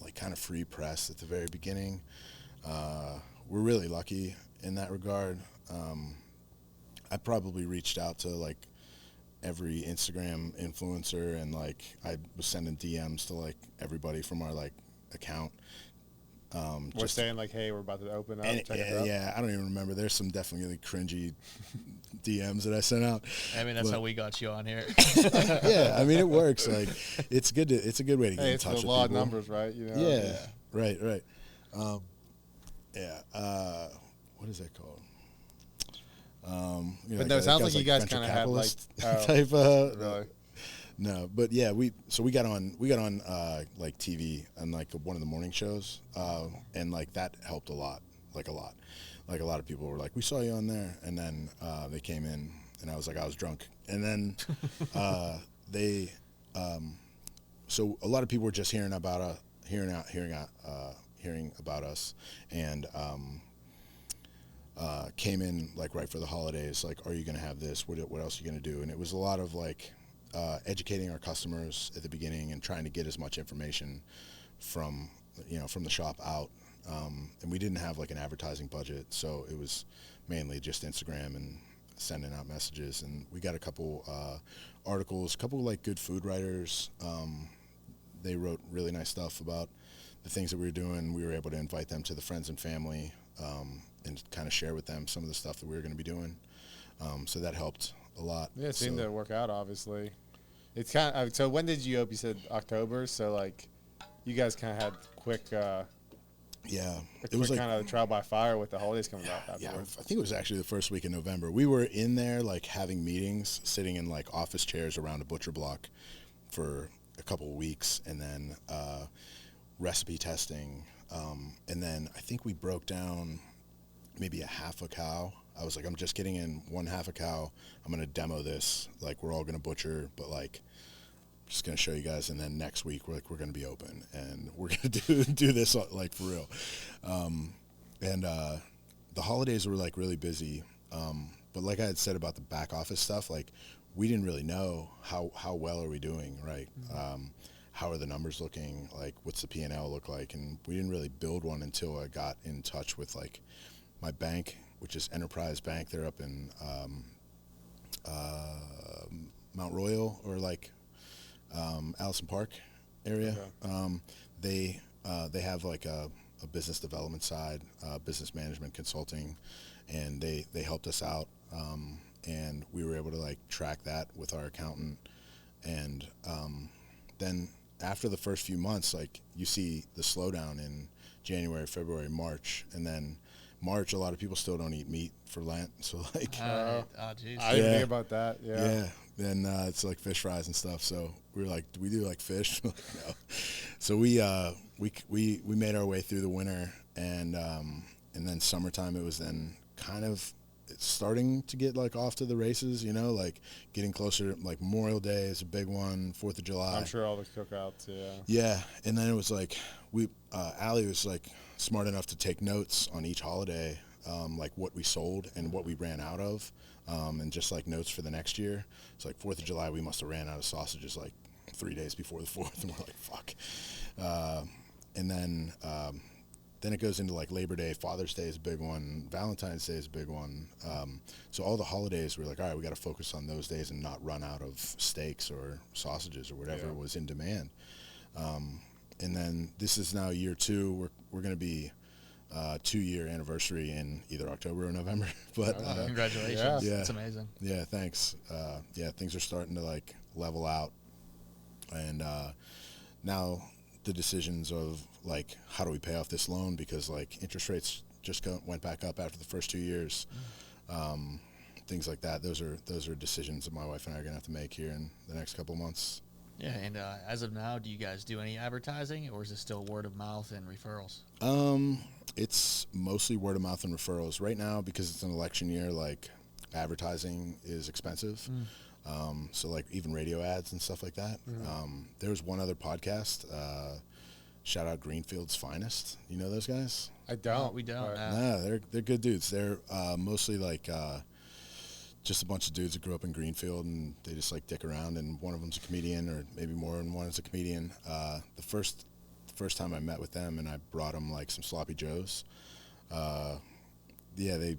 like kind of free press at the very beginning. We're really lucky in that regard. I probably reached out to like every Instagram influencer, and like I was sending DMs to like everybody from our like account. We're saying like, hey, we're about to open up. Check it out. Yeah, I don't even remember. There's some definitely cringy DMs that I sent out. I mean, that's how we got you on here. Yeah, I mean it works. Like it's a good way to get in touch with people. It's a lot of numbers, right? Yeah. Right. Yeah. What is that called? But no, it sounds like you guys kind of had like type really? No, but yeah, we got on like TV and like one of the morning shows, and like that helped a lot. Like a lot of people were like, we saw you on there, and then they came in, and I was like, I was drunk, and then so a lot of people were just hearing about us, and came in like right for the holidays. Like, are you going to have this? What else are you going to do? And it was a lot of like educating our customers at the beginning and trying to get as much information from the shop out. And we didn't have like an advertising budget, so it was mainly just Instagram and sending out messages. And we got a couple articles, a couple like good food writers. They wrote really nice stuff about the things that we were doing. We were able to invite them to the friends and family and kind of share with them some of the stuff that we were going to be doing. So that helped a lot. Yeah, it seemed to work out, obviously. It's kind of, so when did you open? You said October, so like you guys kind of had quick it was like kind of trial by fire with the holidays coming up. Yeah, I think it was actually the first week in November. We were in there like having meetings, sitting in like office chairs around a butcher block for a couple of weeks, and then recipe testing, and then I think we broke down maybe a half a cow. I was like, I'm just getting in one half a cow. I'm going to demo this. Like, we're all going to butcher, but like, I'm just going to show you guys. And then next week, we're going to be open and we're going to do this like for real. And the holidays were like really busy. But like I had said about the back office stuff, like we didn't really know how well are we doing, right? Mm-hmm. How are the numbers looking? Like, what's the P&L look like? And we didn't really build one until I got in touch with like my bank, which is Enterprise Bank. They're up in Mount Royal or like Allison Park area. Okay. They have like a business development side, business management consulting, and they helped us out, and we were able to like track that with our accountant. And then after the first few months, like you see the slowdown in January, February, March, and then March, a lot of people still don't eat meat for Lent. So like, oh jeez. I didn't think about that. Yeah. Then it's like fish fries and stuff. So we were like, do we do like fish? No. So we made our way through the winter, and then summertime, it was then kind of starting to get like off to the races, you know, like getting closer. Like Memorial Day is a big one, 4th of July. I'm sure all the cookouts. Yeah, and then it was like Allie was like smart enough to take notes on each holiday, like what we sold and what we ran out of, and just like notes for the next year. It's like 4th of July, we must have ran out of sausages like 3 days before the 4th, and we're like, fuck. And then it goes into like Labor Day, Father's Day is a big one, Valentine's Day is a big one. So all the holidays, we're like, all right, we got to focus on those days and not run out of steaks or sausages or whatever was in demand. And then this is now year 2. We're going to be 2-year anniversary in either October or November. But congratulations! Yeah, that's amazing. Yeah, thanks. Things are starting to like level out, and now the decisions of like how do we pay off this loan, because like interest rates just went back up after the first 2 years. Things like that. Those are decisions that my wife and I are gonna have to make here in the next couple of months. Yeah, and as of now, do you guys do any advertising, or is it still word of mouth and referrals? It's mostly word of mouth and referrals right now, because it's an election year. Like advertising is expensive. So like even radio ads and stuff like that. There was one other podcast, shout out Greenfield's Finest. You know those guys? I don't. No, we don't. No, they're good dudes. They're mostly like just a bunch of dudes that grew up in Greenfield, and they just like dick around, and one of them's a comedian, or maybe more than one is a comedian. The first time I met with them, and I brought them like some sloppy joes. They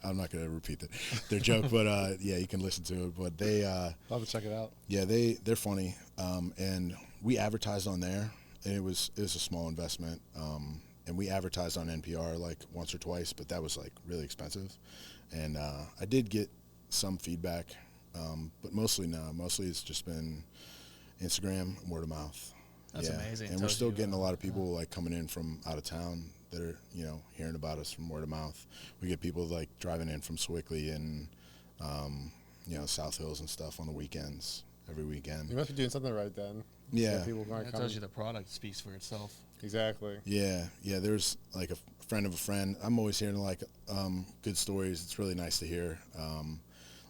I'm not going to repeat their joke, but you can listen to it. But they I'll have to check it out. Yeah, they're funny, and we advertised on there, and it was a small investment, and we advertised on NPR like once or twice, but that was like really expensive, and I did get some feedback, but mostly it's just been Instagram, word of mouth. That's amazing. And we're still getting a lot of people like coming in from out of town that are, hearing about us from word of mouth. We get people like driving in from Sewickley and, South Hills and stuff on the weekends, every weekend. You must be doing something right then. Yeah. It tells you the product speaks for itself. Exactly. Yeah. There's like a friend of a friend. I'm always hearing like good stories. It's really nice to hear.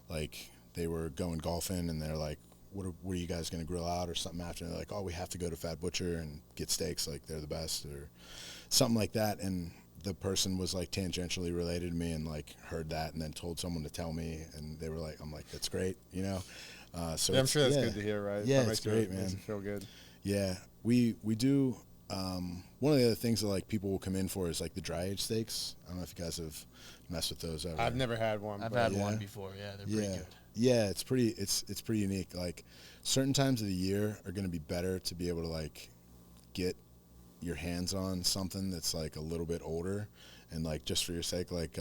Like they were going golfing, and they're like, what are you guys going to grill out or something after? And they're like, oh, we have to go to Fat Butcher and get steaks. Like they're the best, or something like that. And the person was like tangentially related to me, and like heard that, and then told someone to tell me, and they were like, I'm like, that's great, So I'm sure that's good to hear, right? Yeah, it's great, man. Makes it feel good. Yeah, we do. One of the other things that like people will come in for is like the dry aged steaks. I don't know if you guys have messed with those ever. I've never had one. I've had one before. Yeah, they're pretty good. Yeah, it's pretty unique. Like certain times of the year are going to be better to be able to like get your hands on something that's like a little bit older, and like just for your sake, like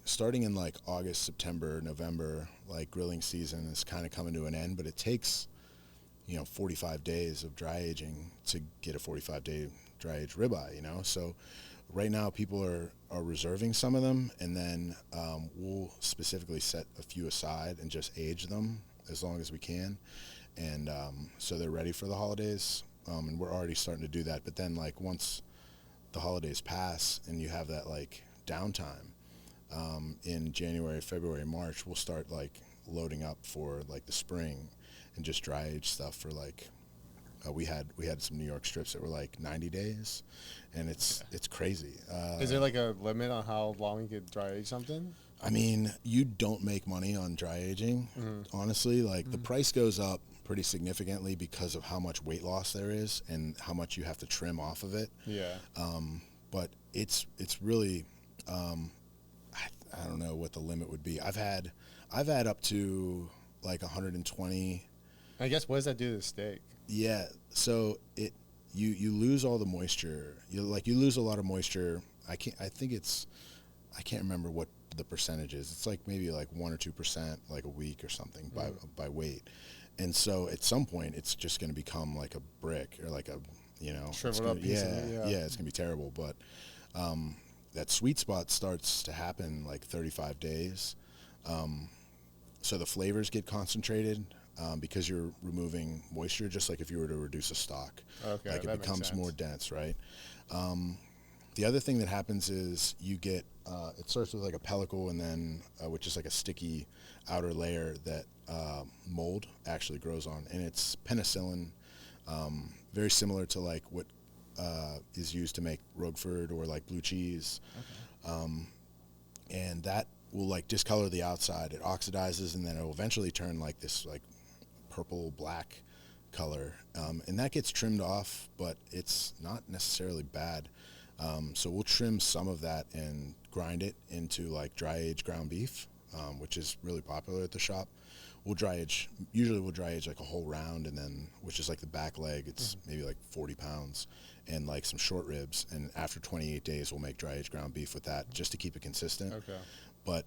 starting in like August, September, November, like grilling season is kind of coming to an end, but it takes 45 days of dry aging to get a 45-day dry aged ribeye, So right now people are reserving some of them, and then we'll specifically set a few aside and just age them as long as we can. And so they're ready for the holidays, and we're already starting to do that. But then like once the holidays pass and you have that like downtime, in January, February, March, we'll start like loading up for like the spring and just dry age stuff for like we had some New York strips that were like 90 days, and it's crazy. Is there like a limit on how long you could dry age something? I mean, you don't make money on dry aging, honestly. Like the price goes up pretty significantly because of how much weight loss there is and how much you have to trim off of it. Yeah. But it's really I don't know what the limit would be. I've had up to like 120. I guess what does that do to the steak? Yeah, so you lose all the moisture. You lose a lot of moisture. I can't remember what the percentage is. It's like maybe like 1 or 2% like a week or something by weight. And so at some point it's just going to become like a brick or like you know, shriveled up piece of meat, yeah, it's gonna be terrible. But that sweet spot starts to happen like 35 days. So the flavors get concentrated because you're removing moisture, just like if you were to reduce a stock. Okay, like it that becomes makes sense. more dense, right? The other thing that happens is you get, it starts with like a pellicle and then, which is like a sticky outer layer that mold actually grows on. And it's penicillin, very similar to like what is used to make Roquefort or like blue cheese. Okay. And that will like discolor the outside. It oxidizes and then it will eventually turn like this like purple black color. And that gets trimmed off, but it's not necessarily bad. So we'll trim some of that and grind it into like dry aged ground beef, which is really popular at the shop. Usually we'll dry age like a whole round, and then, which is like the back leg, it's maybe like 40 pounds, and like some short ribs. And after 28 days, we'll make dry aged ground beef with that just to keep it consistent. Okay. But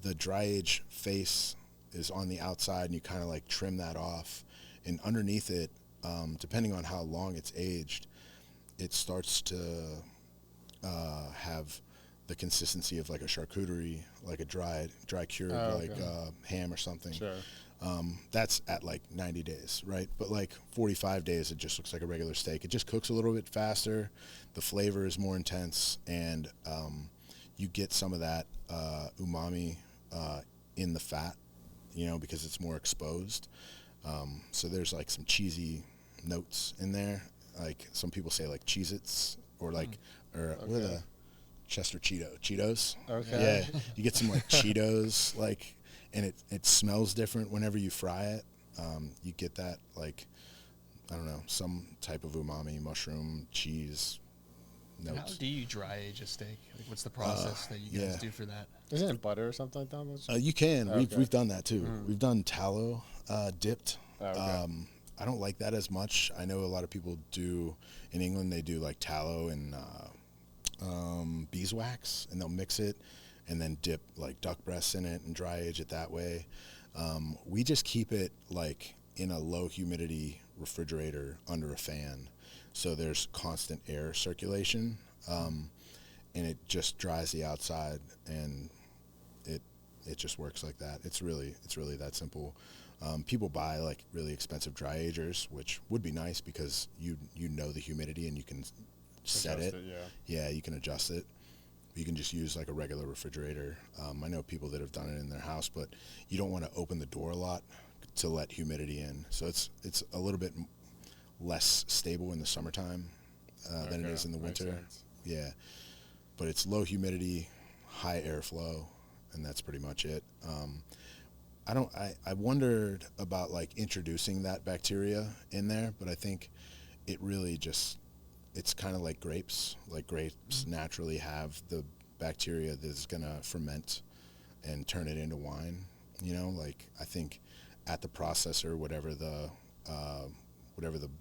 the dry age face is on the outside, and you kind of like trim that off. And underneath it, depending on how long it's aged, it starts to have the consistency of like a charcuterie, like a dry cured ham or something. Sure. That's at like 90 days, right? But like 45 days, it just looks like a regular steak. It just cooks a little bit faster. The flavor is more intense, and you get some of that umami in the fat, you know, because it's more exposed. So there's like some cheesy notes in there. Like some people say like Cheez-Its or like, what are the Chester Cheetos? Okay. Yeah, you get some like Cheetos, like, and it smells different whenever you fry it. You get that like, I don't know, some type of umami, mushroom, cheese notes. How do you dry age a steak? Like, what's the process that you guys do for that? Isn't it butter or something like that? You can. Okay. We've done that too. We've done tallow dipped. Okay. I don't like that as much. I know a lot of people do in England. They do like tallow and beeswax, and they'll mix it and then dip like duck breasts in it and dry age it that way. We just keep it like in a low humidity refrigerator under a fan, so there's constant air circulation, and it just dries the outside, and it just works like that. It's really that simple. People buy like really expensive dry agers, which would be nice because you know the humidity and you can set it. Yeah, you can adjust it. You can just use like a regular refrigerator. I know people that have done it in their house, but you don't want to open the door a lot to let humidity in. So it's a little bit less stable in the summertime than it is in the winter. Yeah, but it's low humidity, high airflow, and that's pretty much it. I wondered about like introducing that bacteria in there, but I think it really just, it's kind of like grapes. Like grapes naturally have the bacteria that's going to ferment and turn it into wine. You know, like I think at the processor, whatever the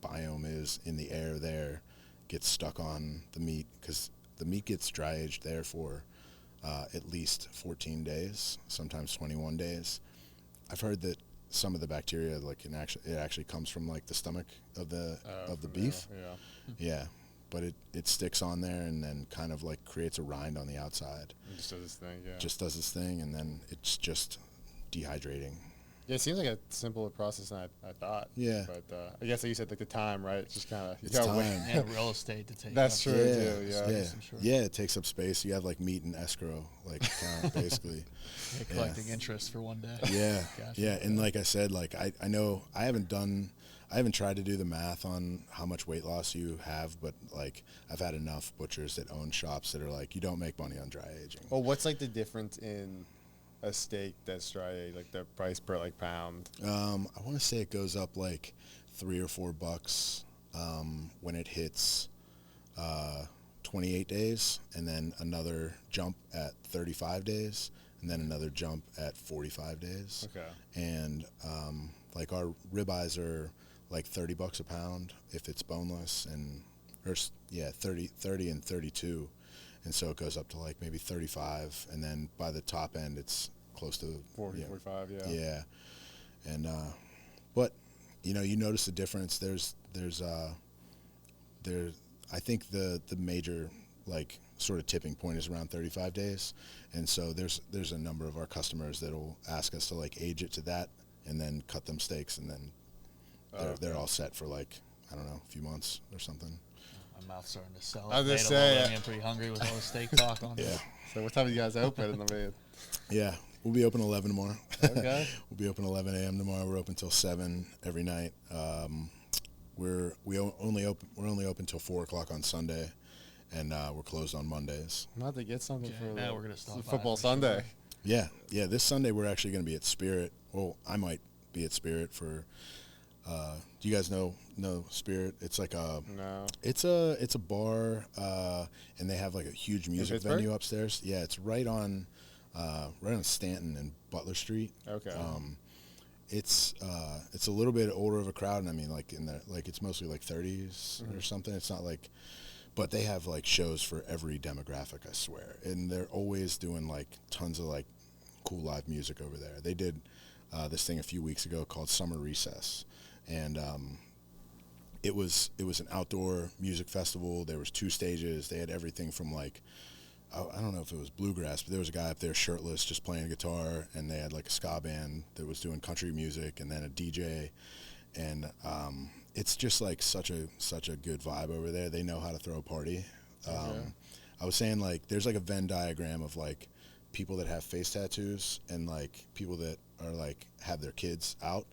biome is in the air there gets stuck on the meat, because the meat gets dry aged there for at least 14 days, sometimes 21 days. I've heard that some of the bacteria, like it actually comes from like the stomach of the beef. Yeah, but it sticks on there and then kind of like creates a rind on the outside. It just does its thing. Yeah. Just does its thing, and then it's just dehydrating. Yeah, it seems like a simpler process than I thought. Yeah. But I guess like you said, like the time, right? It's just kind of it's time. And real estate to take. That's up. true too. Yeah. Yeah, it takes up space. You have like meat in escrow, like basically. Collecting interest for one day. Yeah, Gotcha. yeah, and like I said, like I know I haven't tried to do the math on how much weight loss you have, but like I've had enough butchers that own shops that are like, you don't make money on dry aging. Well, what's like the difference in a steak that's dry aged, like the price per like pound? I want to say it goes up like $3 or $4 when it hits 28 days, and then another jump at 35 days, and then another jump at 45 days. Okay. And like our ribeyes are like $30 a pound if it's boneless, and 30 and 32. And so it goes up to like maybe 35, and then by the top end it's close to 40, 45, yeah. Yeah. And but you know, you notice the difference. There's I think the major like sort of tipping point is around 35 days, and so there's a number of our customers that'll ask us to like age it to that, and then cut them steaks, and then they're all set for like, I don't know, a few months or something. My mouth's starting to sell. I was just saying, I'm pretty hungry with all the steak talk on. Yeah. So what time are you guys open in the main? Yeah, we'll be open 11 tomorrow. Okay. We'll be open 11 a.m. tomorrow. We're open till 7 every night. We're only open till 4 o'clock on Sunday, and we're closed on Mondays. I'm about to get something for now we're gonna stop football Sunday. Sure. Yeah. This Sunday we're actually going to be at Spirit. Well, I might be at Spirit for. Do you guys know Spirit? It's like No. It's a bar, and they have like a huge music venue upstairs. Yeah, it's right on Stanton and Butler Street. Okay. It's a little bit older of a crowd, and I mean like it's mostly like 30s or something. It's not like, but they have like shows for every demographic, I swear, and they're always doing like tons of like cool live music over there. They did this thing a few weeks ago called Summer Recess, and it was an outdoor music festival. There was 2 stages. They had everything from like, I don't know if it was bluegrass, but there was a guy up there shirtless just playing a guitar, and they had like a ska band that was doing country music, and then a DJ, and it's just like such a good vibe over there. They know how to throw a party. I was saying like there's like a Venn diagram of like people that have face tattoos and like people that are like have their kids out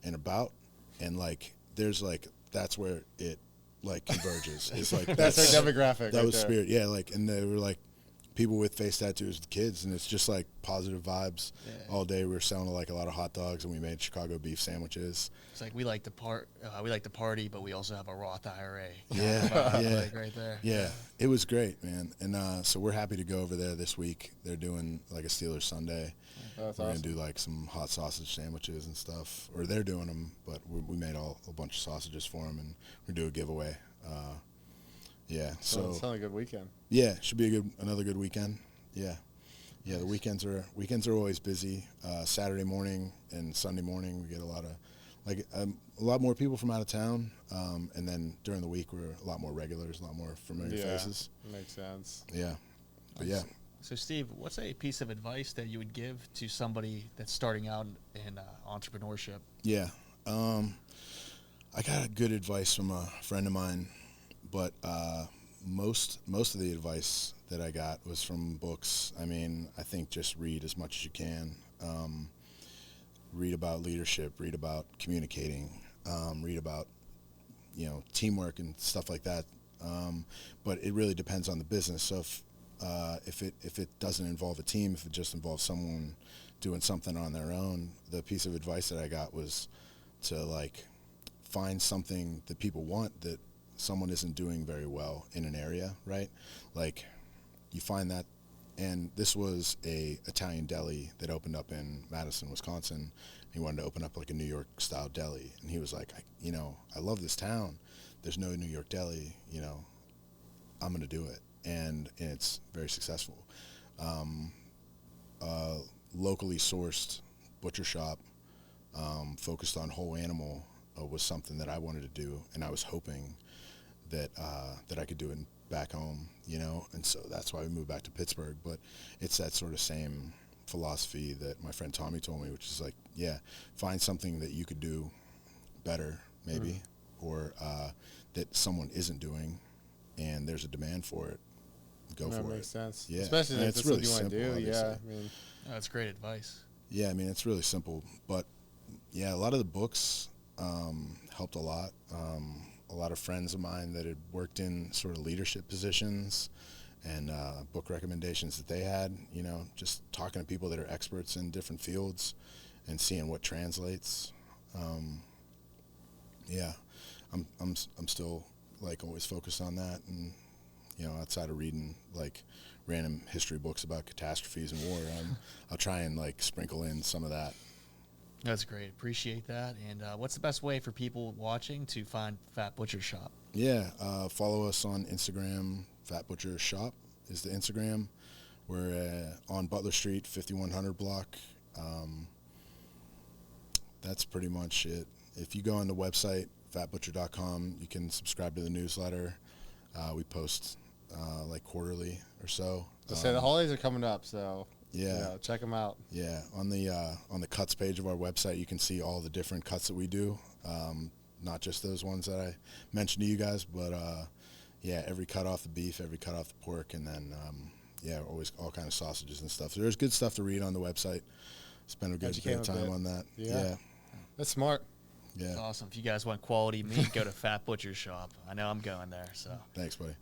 and about, and like there's like that's where it like converges. It's like that's our demographic. That was Spirit, yeah. Like, and they were like people with face tattoos with kids, and it's just like positive vibes all day. We were selling like a lot of hot dogs, and we made Chicago beef sandwiches. It's like we like to party, but we also have a Roth IRA. Yeah, yeah, like right there. Yeah, it was great, man. And so we're happy to go over there this week. They're doing like a Steelers Sunday. That's we're awesome. gonna do like some hot sausage sandwiches and stuff, or they're doing them, but we made a bunch of sausages for them, and we do a giveaway. Yeah, so it sounds like a good weekend. Yeah, should be another good weekend. Yeah, the weekends are always busy. Saturday morning and Sunday morning we get a lot more people from out of town, and then during the week we're a lot more regulars, a lot more familiar faces. Makes sense. Yeah, but yeah. So Steve, what's a piece of advice that you would give to somebody that's starting out in entrepreneurship? Yeah, I got a good advice from a friend of mine, but most of the advice that I got was from books. I mean, I think just read as much as you can. Read about leadership, read about communicating, read about teamwork and stuff like that. But it really depends on the business. So if it doesn't involve a team, if it just involves someone doing something on their own, the piece of advice that I got was to like find something that people want that someone isn't doing very well in an area, right? Like you find that, and this was a Italian deli that opened up in Madison, Wisconsin. He wanted to open up like a New York style deli, and he was like, I love this town. There's no New York deli, I'm gonna do it, and it's very successful. Locally sourced butcher shop, focused on whole animal, was something that I wanted to do, and I was hoping that I could do it back home, and so that's why we moved back to Pittsburgh. But it's that sort of same philosophy that my friend Tommy told me, which is like, find something that you could do better, maybe, or that someone isn't doing, and there's a demand for it. Go for it. That makes sense. Yeah, especially if it's that's really what you want to simple, do. obviously. Yeah, I mean, That's great advice. Yeah, I mean, it's really simple, but a lot of the books helped a lot. A lot of friends of mine that had worked in sort of leadership positions and book recommendations that they had, just talking to people that are experts in different fields and seeing what translates. I'm still like always focused on that, and outside of reading like random history books about catastrophes and war, I'll try and like sprinkle in some of that. That's great. Appreciate that. And what's the best way for people watching to find Fat Butcher Shop? Yeah, follow us on Instagram. Fat Butcher Shop is the Instagram. We're on Butler Street, 5100 block. That's pretty much it. If you go on the website, fatbutcher.com, you can subscribe to the newsletter. We post like quarterly or so. To say the holidays are coming up, so yeah, check them out. Yeah, on the cuts page of our website, you can see all the different cuts that we do. Not just those ones that I mentioned to you guys, but yeah, every cut off the beef, every cut off the pork, and then always all kind of sausages and stuff. So there's good stuff to read on the website. Spend a good bit of time on that. Yeah, that's smart. Yeah, awesome. If you guys want quality meat, go to Fat Butcher Shop. I know I'm going there. So thanks, buddy.